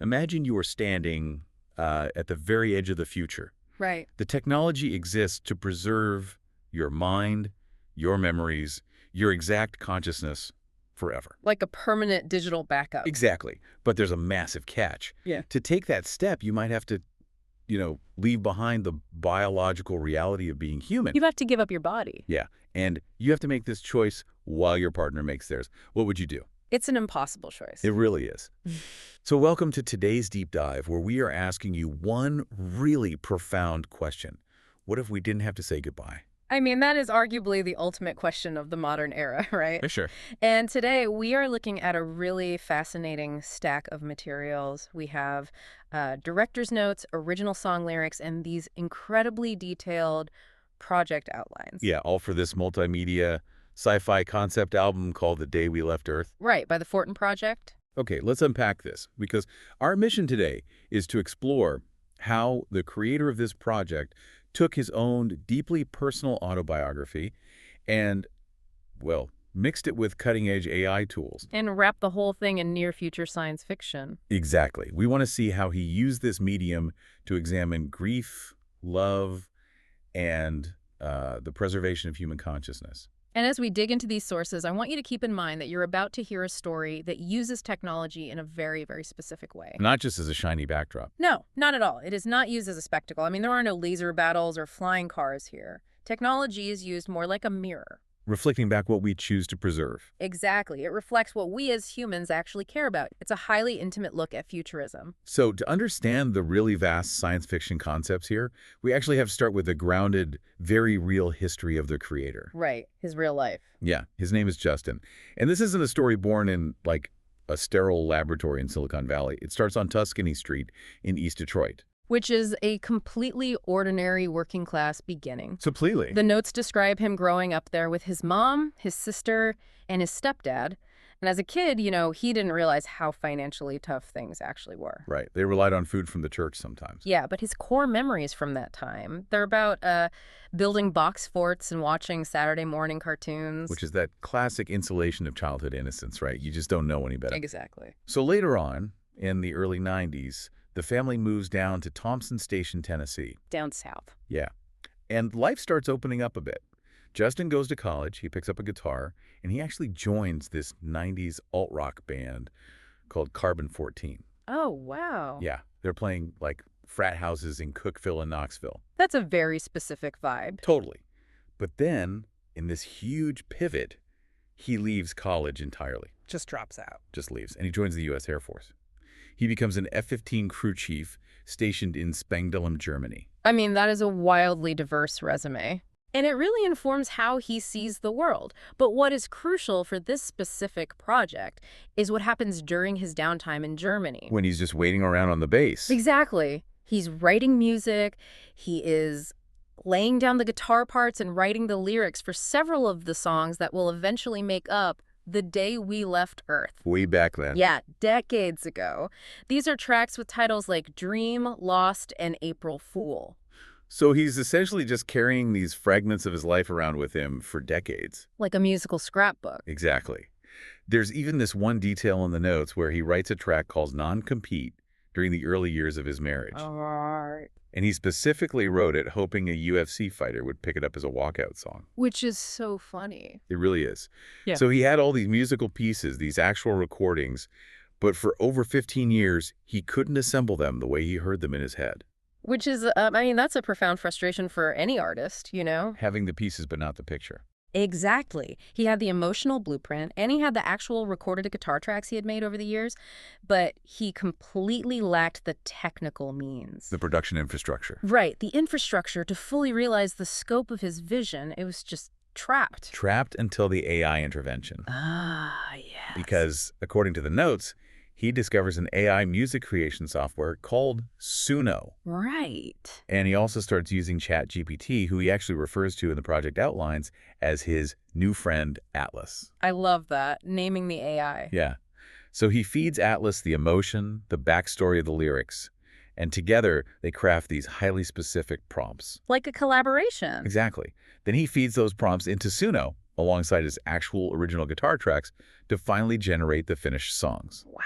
Imagine you are standing at the very edge of the future. Right. The technology exists to preserve your mind, your memories, your exact consciousness forever. Like a permanent digital backup. Exactly. But there's a massive catch. Yeah. To take that step, you might have to, leave behind the biological reality of being human. You have to give up your body. Yeah. And you have to make this choice while your partner makes theirs. What would you do? It's an impossible choice. It really is. So welcome to today's deep dive, where we are asking you one really profound question. What if we didn't have to say goodbye? I mean, that is arguably the ultimate question of the modern era, right? For sure. And today we are looking at a really fascinating stack of materials. We have director's notes, original song lyrics, and these incredibly detailed project outlines. Yeah, all for this multimedia sci-fi concept album called The Day We Left Earth. Right, by the Fortin Project. Okay, let's unpack this, because our mission today is to explore how the creator of this project took his own deeply personal autobiography and, well, mixed it with cutting-edge AI tools. And wrap the whole thing in near-future science fiction. Exactly. We want to see how he used this medium to examine grief, love, and the preservation of human consciousness. And as we dig into these sources, I want you to keep in mind that you're about to hear a story that uses technology in a very, very specific way. Not just as a shiny backdrop. No, not at all. It is not used as a spectacle. I mean, there are no laser battles or flying cars here. Technology is used more like a mirror. Reflecting back what we choose to preserve. Exactly. It reflects what we as humans actually care about. It's a highly intimate look at futurism. So to understand the really vast science fiction concepts here, we actually have to start with a grounded, very real history of the creator. Right. His real life. Yeah, his name is Justin. And this isn't a story born in, like, a sterile laboratory in Silicon Valley. It starts on Tuscany Street in East Detroit. Which is a completely ordinary working class beginning. Completely. The notes describe him growing up there with his mom, his sister, and his stepdad. And as a kid, he didn't realize how financially tough things actually were. Right. They relied on food from the church sometimes. Yeah, but his core memories from that time, they're about building box forts and watching Saturday morning cartoons. Which is that classic insulation of childhood innocence, right? You just don't know any better. Exactly. So later on, in the early 90s, the family moves down to Thompson Station, Tennessee. Down south. Yeah. And life starts opening up a bit. Justin goes to college, he picks up a guitar, and he actually joins this 90s alt-rock band called Carbon 14. Oh, wow. Yeah, they're playing, like, frat houses in Cookeville and Knoxville. That's a very specific vibe. Totally. But then, in this huge pivot, he leaves college entirely. Just drops out. Just leaves, and he joins the U.S. Air Force. He becomes an F-15 crew chief stationed in Spangdahlem, Germany. I mean, that is a wildly diverse resume. And it really informs how he sees the world. But what is crucial for this specific project is what happens during his downtime in Germany. When he's just waiting around on the base. Exactly. He's writing music. He is laying down the guitar parts and writing the lyrics for several of the songs that will eventually make up The Day We Left Earth. Way back then. Yeah, decades ago. These are tracks with titles like Dream, Lost, and April Fool. So he's essentially just carrying these fragments of his life around with him for decades. Like a musical scrapbook. Exactly. There's even this one detail in the notes where he writes a track called Non-Compete during the early years of his marriage. And he specifically wrote it hoping a UFC fighter would pick it up as a walkout song. Which is so funny. It really is. Yeah. So he had all these musical pieces, these actual recordings, but for over 15 years, he couldn't assemble them the way he heard them in his head. Which is, that's a profound frustration for any artist, Having the pieces but not the picture. Exactly. He had the emotional blueprint, and he had the actual recorded guitar tracks he had made over the years, but he completely lacked the technical means. The production infrastructure. Right. The infrastructure to fully realize the scope of his vision. It was just trapped. Trapped until the AI intervention. Ah, yes. Because, according to the notes, he discovers an AI music creation software called Suno. Right. And he also starts using ChatGPT, who he actually refers to in the project outlines as his new friend, Atlas. I love that, naming the AI. Yeah. So he feeds Atlas the emotion, the backstory of the lyrics, and together they craft these highly specific prompts. Like a collaboration. Exactly. Then he feeds those prompts into Suno, alongside his actual original guitar tracks, to finally generate the finished songs. Wow.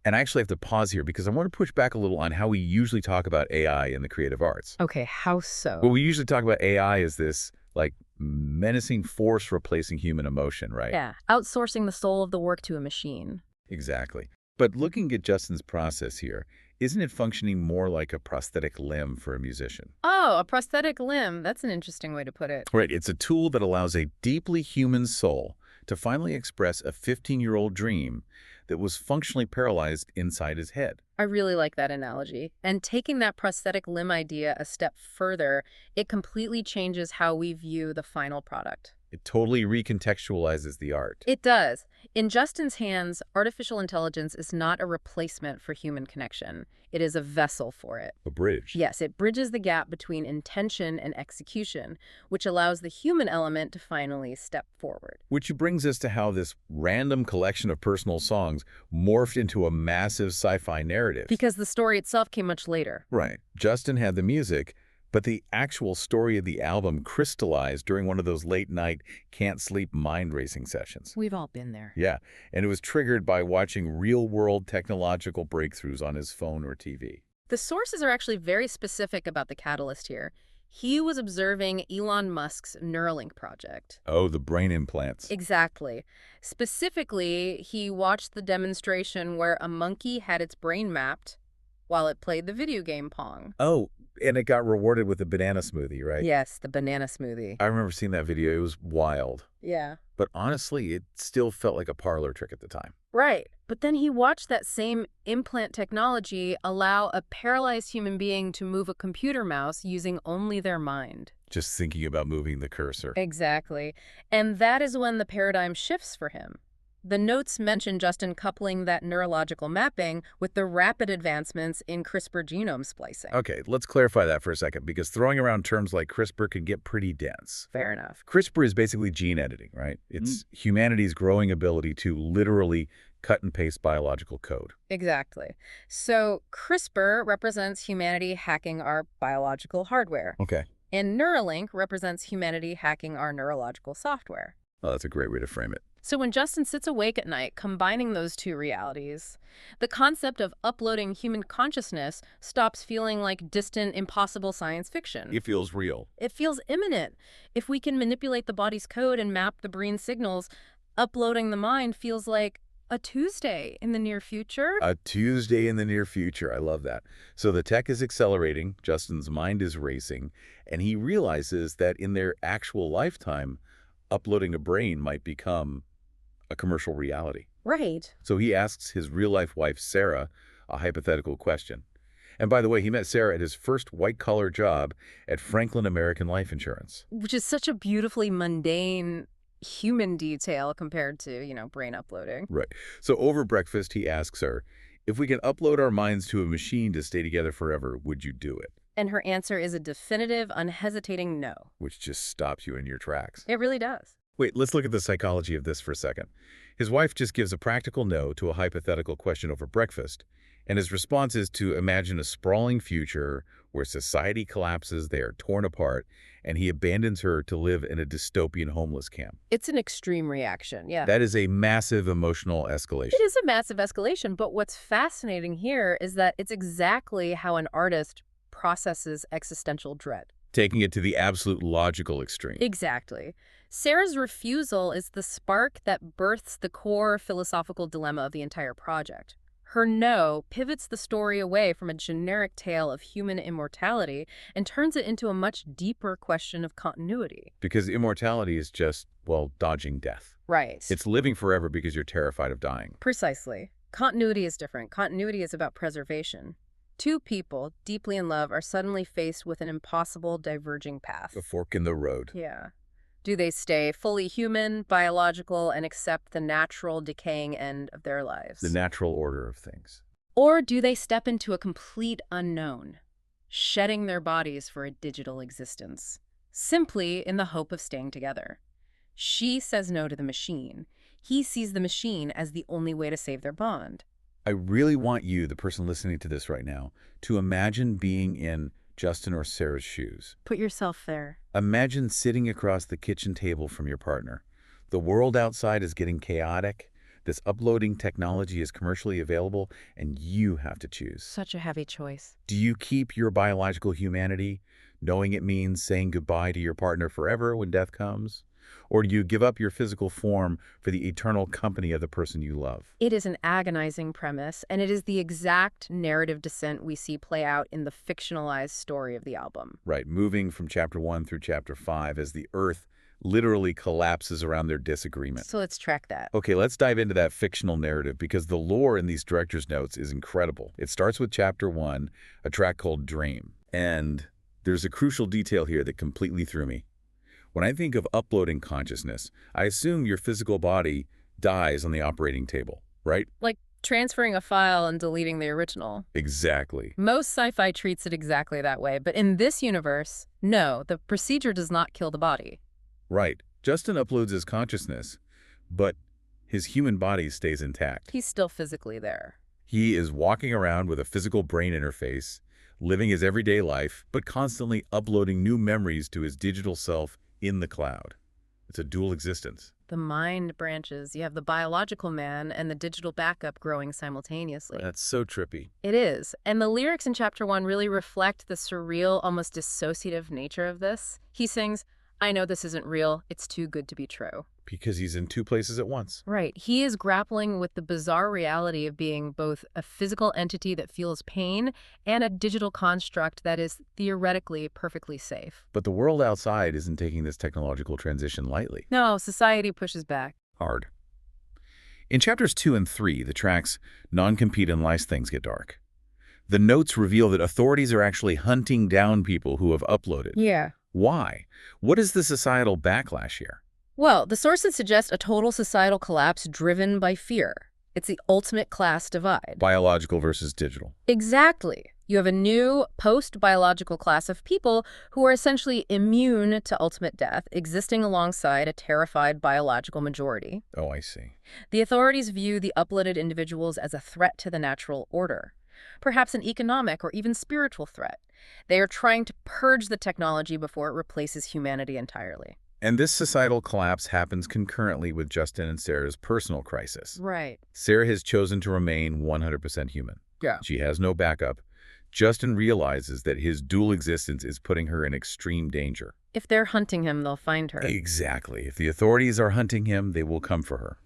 And I actually have to pause here because I want to push back a little on how we usually talk about AI in the creative arts. Okay, how Well, so? we usually talk about AI as this, like, menacing force replacing human emotion, right? Yeah, outsourcing the soul of the work to a machine. Exactly. But looking at Justin's process here, isn't it functioning more like a prosthetic limb for a musician? Oh, a prosthetic limb. That's an interesting way to put it. Right, it's a tool that allows a deeply human soul to finally express a 15-year-old dream that was functionally paralyzed inside his head. I really like that analogy. And taking that prosthetic limb idea a step further, it completely changes how we view the final product. It totally recontextualizes the art. It does. In Justin's hands, artificial intelligence is not a replacement for human connection. It is a vessel for it. A bridge. Yes, it bridges the gap between intention and execution, which allows the human element to finally step forward. Which brings us to how this random collection of personal songs morphed into a massive sci-fi narrative. Because the story itself came much later. Right. Justin had the music, but the actual story of the album crystallized during one of those late-night, can't-sleep mind-racing sessions. We've all been there. Yeah, and it was triggered by watching real-world technological breakthroughs on his phone or TV. The sources are actually very specific about the catalyst here. He was observing Elon Musk's Neuralink project. Oh, the brain implants. Exactly. Specifically, he watched the demonstration where a monkey had its brain mapped while it played the video game Pong. Oh, and it got rewarded with a banana smoothie, right? Yes, the banana smoothie. I remember seeing that video. It was wild. Yeah. But honestly, it still felt like a parlor trick at the time. Right. But then he watched that same implant technology allow a paralyzed human being to move a computer mouse using only their mind. Just thinking about moving the cursor. Exactly. And that is when the paradigm shifts for him. The notes mention Justin coupling that neurological mapping with the rapid advancements in CRISPR genome splicing. Okay, let's clarify that for a second, because throwing around terms like CRISPR can get pretty dense. Fair enough. CRISPR is basically gene editing, right? It's humanity's growing ability to literally cut and paste biological code. Exactly. So CRISPR represents humanity hacking our biological hardware, Okay. and Neuralink represents humanity hacking our neurological software. Oh, that's a great way to frame it. So when Justin sits awake at night, combining those two realities, the concept of uploading human consciousness stops feeling like distant, impossible science fiction. It feels real. It feels imminent. If we can manipulate the body's code and map the brain signals, uploading the mind feels like a Tuesday in the near future. A Tuesday in the near future. I love that. So the tech is accelerating, Justin's mind is racing, and he realizes that in their actual lifetime, uploading a brain might become a commercial reality. Right. So he asks his real-life wife, Sarah, a hypothetical question. And by the way, he met Sarah at his first white-collar job at Franklin American Life Insurance. Which is such a beautifully mundane human detail compared to, brain uploading. Right. So over breakfast, he asks her, if we can upload our minds to a machine to stay together forever, would you do it? And her answer is a definitive, unhesitating no. Which just stops you in your tracks. It really does. Wait, let's look at the psychology of this for a second. His wife just gives a practical no to a hypothetical question over breakfast, and his response is to imagine a sprawling future where society collapses, they are torn apart, and he abandons her to live in a dystopian homeless camp. It's an extreme reaction, yeah. That is a massive emotional escalation. It is a massive escalation, but what's fascinating here is that it's exactly how an artist processes existential dread. Taking it to the absolute logical extreme. Exactly. Sarah's refusal is the spark that births the core philosophical dilemma of the entire project. Her no pivots the story away from a generic tale of human immortality and turns it into a much deeper question of continuity. Because immortality is just, well, dodging death. Right. It's living forever because you're terrified of dying. Precisely. Continuity is different. Continuity is about preservation. Two people, deeply in love, are suddenly faced with an impossible diverging path. A fork in the road. Yeah. Do they stay fully human, biological, and accept the natural decaying end of their lives? The natural order of things. Or do they step into a complete unknown, shedding their bodies for a digital existence, simply in the hope of staying together? She says no to the machine. He sees the machine as the only way to save their bond. I really want you, the person listening to this right now, to imagine being in Justin or Sarah's shoes. Put yourself there. Imagine sitting across the kitchen table from your partner. The world outside is getting chaotic. This uploading technology is commercially available, and you have to choose. Such a heavy choice. Do you keep your biological humanity, knowing it means saying goodbye to your partner forever when death comes? Or do you give up your physical form for the eternal company of the person you love? It is an agonizing premise, and it is the exact narrative descent we see play out in the fictionalized story of the album. Right, moving from chapter 1 through chapter 5 as the Earth literally collapses around their disagreement. So let's track that. Okay, let's dive into that fictional narrative because the lore in these director's notes is incredible. It starts with chapter 1, a track called Dream. And there's a crucial detail here that completely threw me. When I think of uploading consciousness, I assume your physical body dies on the operating table, right? Like transferring a file and deleting the original. Exactly. Most sci-fi treats it exactly that way, but in this universe, no, the procedure does not kill the body. Right. Justin uploads his consciousness, but his human body stays intact. He's still physically there. He is walking around with a physical brain interface, living his everyday life, but constantly uploading new memories to his digital self in the cloud. It's a dual existence. The mind branches. You have the biological man and the digital backup growing simultaneously. That's so trippy. It is. And the lyrics in chapter 1 really reflect the surreal, almost dissociative nature of this. He sings, "I know this isn't real. It's too good to be true." Because he's in two places at once. Right. He is grappling with the bizarre reality of being both a physical entity that feels pain and a digital construct that is theoretically perfectly safe. But the world outside isn't taking this technological transition lightly. No, society pushes back. Hard. In chapters 2 and 3, the tracks Non-Compete and Lice Things Get Dark. The notes reveal that authorities are actually hunting down people who have uploaded. Yeah. Why? What is the societal backlash here? Well, the sources suggest a total societal collapse driven by fear. It's the ultimate class divide. Biological versus digital. Exactly. You have a new post-biological class of people who are essentially immune to ultimate death, existing alongside a terrified biological majority. Oh, I see. The authorities view the uploaded individuals as a threat to the natural order, perhaps an economic or even spiritual threat. They are trying to purge the technology before it replaces humanity entirely. And this societal collapse happens concurrently with Justin and Sarah's personal crisis. Right. Sarah has chosen to remain 100% human. Yeah. She has no backup. Justin realizes that his dual existence is putting her in extreme danger. If they're hunting him, they'll find her. Exactly. If the authorities are hunting him, they will come for her.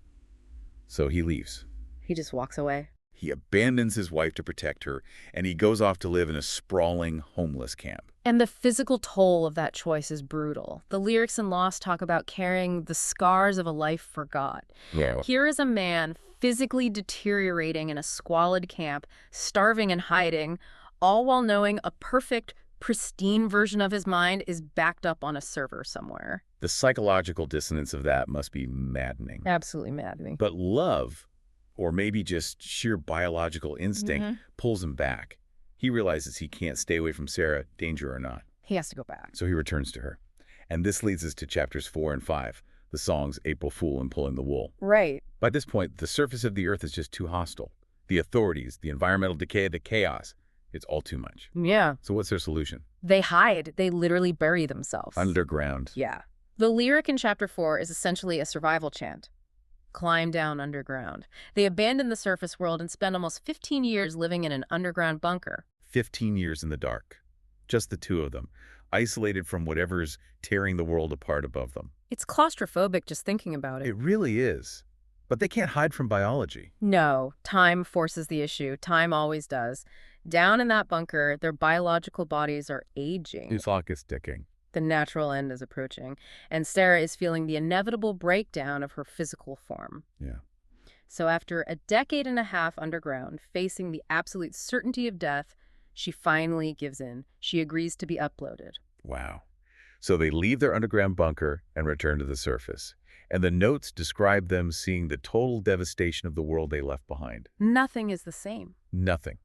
So he leaves. He just walks away. He abandons his wife to protect her, and he goes off to live in a sprawling, homeless camp. And the physical toll of that choice is brutal. The lyrics in Lost talk about carrying the scars of a life forgot. Yeah. Here is a man physically deteriorating in a squalid camp, starving and hiding, all while knowing a perfect, pristine version of his mind is backed up on a server somewhere. The psychological dissonance of that must be maddening. Absolutely maddening. But love, or maybe just sheer biological instinct, pulls him back. He realizes he can't stay away from Sarah, danger or not. He has to go back. So he returns to her. And this leads us to chapters 4 and 5, the songs April Fool and Pulling the Wool. Right. By this point, the surface of the earth is just too hostile. The authorities, the environmental decay, the chaos, it's all too much. Yeah. So what's their solution? They hide. They literally bury themselves. Underground. Yeah. The lyric in chapter 4 is essentially a survival chant. Climb down underground. They abandon the surface world and spend almost 15 years living in an underground bunker. 15 years in the dark. Just the two of them, isolated from whatever's tearing the world apart above them. It's claustrophobic just thinking about it. It really is. But they can't hide from biology. No, time forces the issue. Time always does. Down in that bunker, their biological bodies are aging. The clock is ticking. The natural end is approaching, and Sarah is feeling the inevitable breakdown of her physical form. Yeah. So after a decade and a half underground, facing the absolute certainty of death, she finally gives in. She agrees to be uploaded. Wow. So they leave their underground bunker and return to the surface. And the notes describe them seeing the total devastation of the world they left behind. Nothing is the same. Nothing.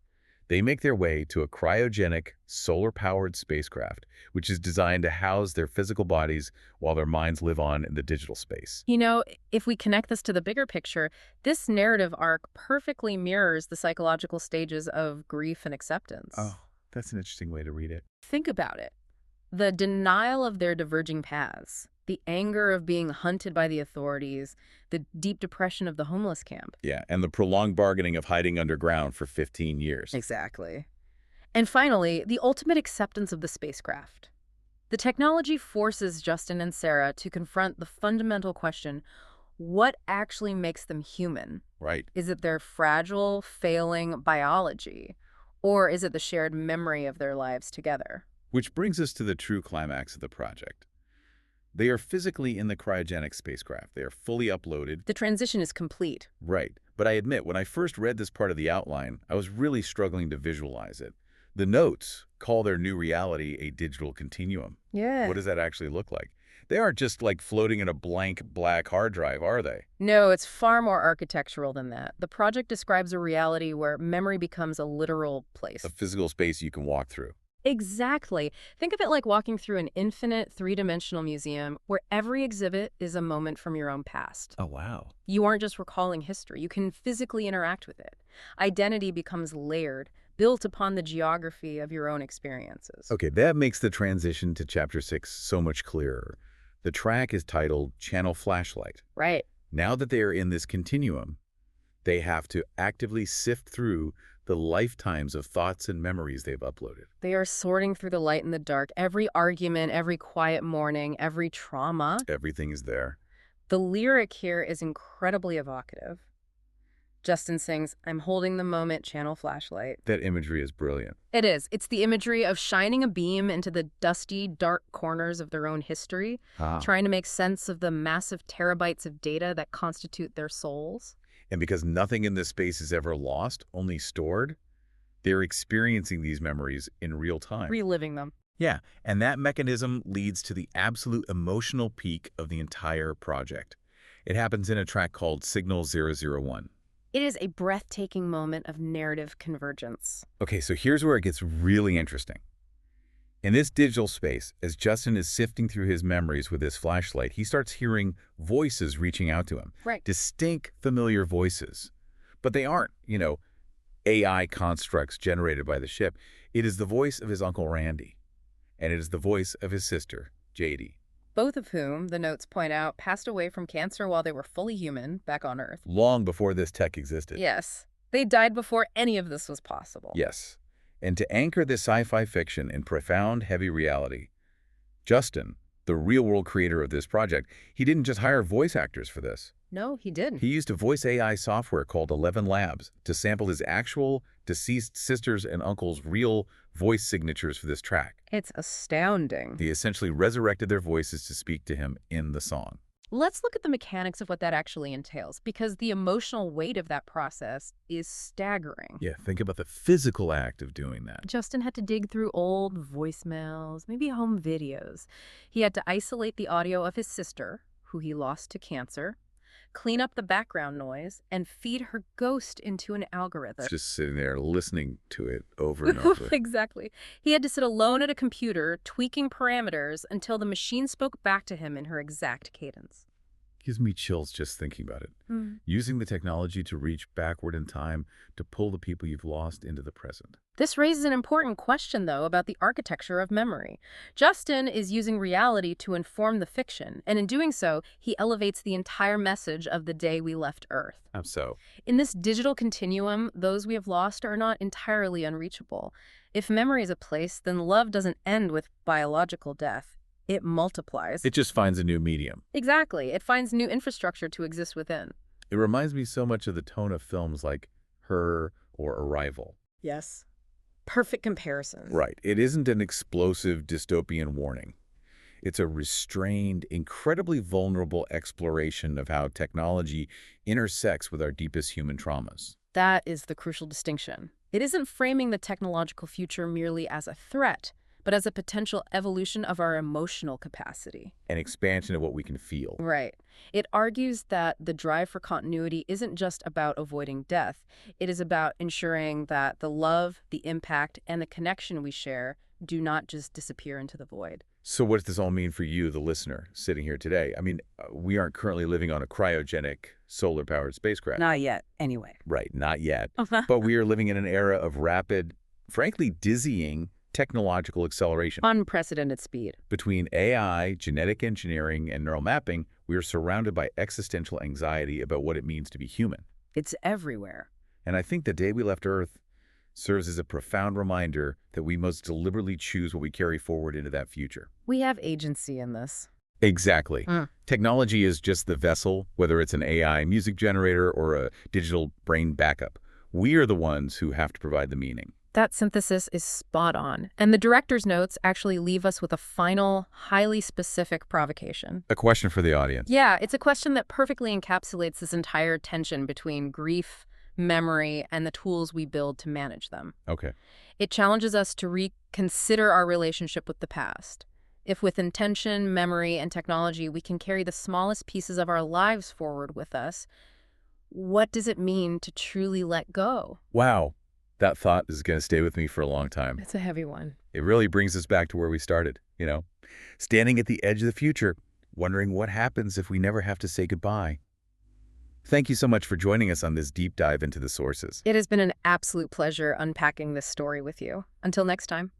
They make their way to a cryogenic, solar-powered spacecraft, which is designed to house their physical bodies while their minds live on in the digital space. You know, if we connect this to the bigger picture, this narrative arc perfectly mirrors the psychological stages of grief and acceptance. Oh, that's an interesting way to read it. Think about it. The denial of their diverging paths, The anger of being hunted by the authorities, the deep depression of the homeless camp. Yeah, and the prolonged bargaining of hiding underground for 15 years. Exactly. And finally, the ultimate acceptance of the spacecraft. The technology forces Justin and Sarah to confront the fundamental question, what actually makes them human? Right. Is it their fragile, failing biology? Or is it the shared memory of their lives together? Which brings us to the true climax of the project. They are physically in the cryogenic spacecraft. They are fully uploaded. The transition is complete. Right. But I admit, when I first read this part of the outline, I was really struggling to visualize it. The notes call their new reality a digital continuum. Yeah. What does that actually look like? They aren't just like floating in a blank black hard drive, are they? No, it's far more architectural than that. The project describes a reality where memory becomes a literal place. A physical space you can walk through. Exactly. Think of it like walking through an infinite three-dimensional museum where every exhibit is a moment from your own past. Oh, wow. You aren't just recalling history. You can physically interact with it. Identity becomes layered, built upon the geography of your own experiences. Okay, that makes the transition to Chapter 6 so much clearer. The track is titled Channel Flashlight. Right. Now that they are in this continuum, they have to actively sift through the lifetimes of thoughts and memories they've uploaded. They are sorting through the light and the dark. Every argument, every quiet morning, every trauma. Everything is there. The lyric here is incredibly evocative. Justin sings, "I'm holding the moment, channel flashlight." That imagery is brilliant. It is. It's the imagery of shining a beam into the dusty, dark corners of their own history, trying to make sense of the massive terabytes of data that constitute their souls. And because nothing in this space is ever lost, only stored, they're experiencing these memories in real time. Reliving them. Yeah, and that mechanism leads to the absolute emotional peak of the entire project. It happens in a track called Signal 001. It is a breathtaking moment of narrative convergence. Okay, so here's where it gets really interesting. In this digital space, as Justin is sifting through his memories with his flashlight, he starts hearing voices reaching out to him. Right. Distinct, familiar voices. But they aren't, AI constructs generated by the ship. It is the voice of his Uncle Randy. And it is the voice of his sister, JD. Both of whom, the notes point out, passed away from cancer while they were fully human back on Earth. Long before this tech existed. Yes. They died before any of this was possible. Yes. And to anchor this sci-fi fiction in profound, heavy reality, Justin, the real-world creator of this project, he didn't just hire voice actors for this. No, he didn't. He used a voice AI software called 11 Labs to sample his actual deceased sisters and uncles' real voice signatures for this track. It's astounding. He essentially resurrected their voices to speak to him in the song. Let's look at the mechanics of what that actually entails, because the emotional weight of that process is staggering. Yeah, think about the physical act of doing that. Justin had to dig through old voicemails, maybe home videos. He had to isolate the audio of his sister, who he lost to cancer, clean up the background noise, and feed her ghost into an algorithm. Just sitting there listening to it over and over. Exactly. He had to sit alone at a computer, tweaking parameters until the machine spoke back to him in her exact cadence. Gives me chills just thinking about it. Using the technology to reach backward in time to pull the people you've lost into the present. This raises an important question, though, about the architecture of memory. Justin is using reality to inform the fiction, and in doing so, he elevates the entire message of the day we left Earth. How so? In this digital continuum, those we have lost are not entirely unreachable. If memory is a place, then love doesn't end with biological death. It multiplies. It just finds a new medium. Exactly. It finds new infrastructure to exist within. It reminds me so much of the tone of films like Her or Arrival. Yes. Perfect comparison. Right. It isn't an explosive dystopian warning. It's a restrained, incredibly vulnerable exploration of how technology intersects with our deepest human traumas. That is the crucial distinction. It isn't framing the technological future merely as a threat, but as a potential evolution of our emotional capacity. An expansion of what we can feel. Right. It argues that the drive for continuity isn't just about avoiding death. It is about ensuring that the love, the impact, and the connection we share do not just disappear into the void. So what does this all mean for you, the listener, sitting here today? I mean, we aren't currently living on a cryogenic, solar-powered spacecraft. Not yet, anyway. Right, not yet. But we are living in an era of rapid, frankly dizzying, technological acceleration. Unprecedented speed. Between AI, genetic engineering, and neural mapping, we are surrounded by existential anxiety about what it means to be human. It's everywhere. And I think the day we left Earth serves as a profound reminder that we must deliberately choose what we carry forward into that future. We have agency in this. Exactly. Mm. Technology is just the vessel, whether it's an AI music generator or a digital brain backup. We are the ones who have to provide the meaning. That synthesis is spot on. And the director's notes actually leave us with a final, highly specific provocation. A question for the audience. Yeah, it's a question that perfectly encapsulates this entire tension between grief, memory, and the tools we build to manage them. Okay. It challenges us to reconsider our relationship with the past. If with intention, memory, and technology we can carry the smallest pieces of our lives forward with us, what does it mean to truly let go? Wow. That thought is going to stay with me for a long time. It's a heavy one. It really brings us back to where we started, standing at the edge of the future, wondering what happens if we never have to say goodbye. Thank you so much for joining us on this deep dive into the sources. It has been an absolute pleasure unpacking this story with you. Until next time.